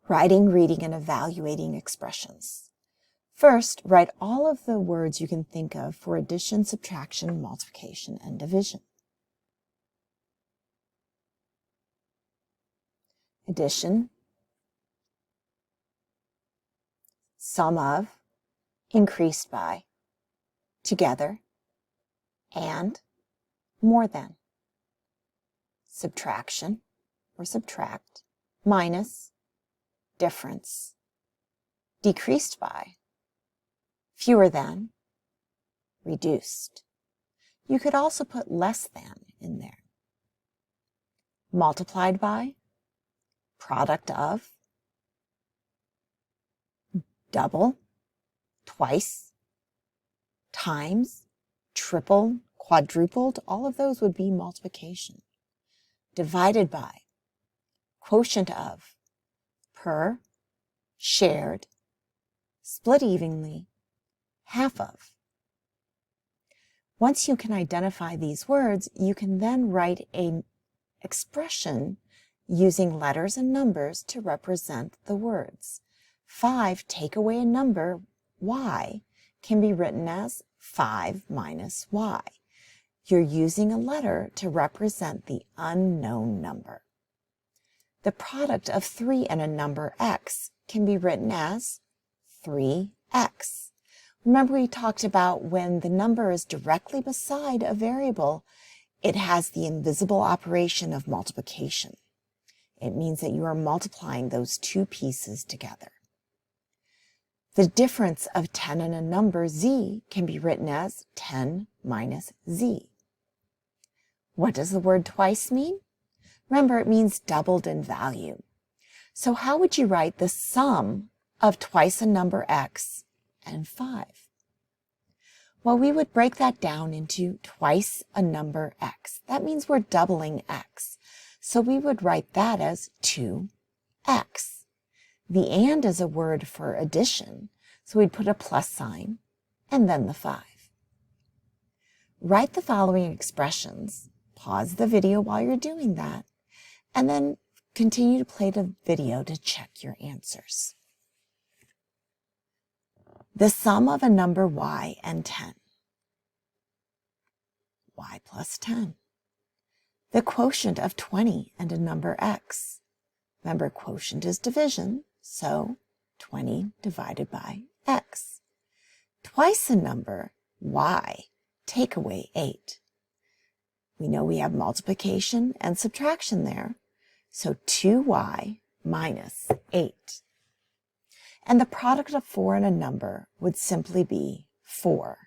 Writing, reading, and evaluating expressions. First, write all of the words you can think of for addition, subtraction, multiplication, and division. Addition, sum of, increased by, together, and, more than. Subtraction, or subtract, minus, difference, decreased by, fewer than, reduced. You could also put less than in there. Multiplied by, product of, double, twice, times, triple, quadrupled, all of those would be multiplication. Divided by, quotient of, per, shared, split evenly, half of. Once you can identify these words, you can then write an expression using letters and numbers to represent the words. 5, take away a number, y, can be written as 5 minus y. You're using a letter to represent the unknown number. The product of 3 and a number x can be written as 3x. Remember we talked about when the number is directly beside a variable, it has the invisible operation of multiplication. It means that you are multiplying those two pieces together. The difference of 10 and a number z can be written as 10 minus z. What does the word twice mean? Remember, it means doubled in value. So how would you write the sum of twice a number x and 5? Well, we would break that down into twice a number x. That means we're doubling x. So we would write that as 2x. The and is a word for addition, so we'd put a plus sign and then the 5. Write the following expressions. Pause the video while you're doing that, and then continue to play the video to check your answers. The sum of a number y and 10. Y plus 10. The quotient of 20 and a number x. Remember, quotient is division, so 20 divided by x. Twice a number, y, take away 8. We know we have multiplication and subtraction there, so 2y minus 8. And the product of 4 and a number would simply be 4.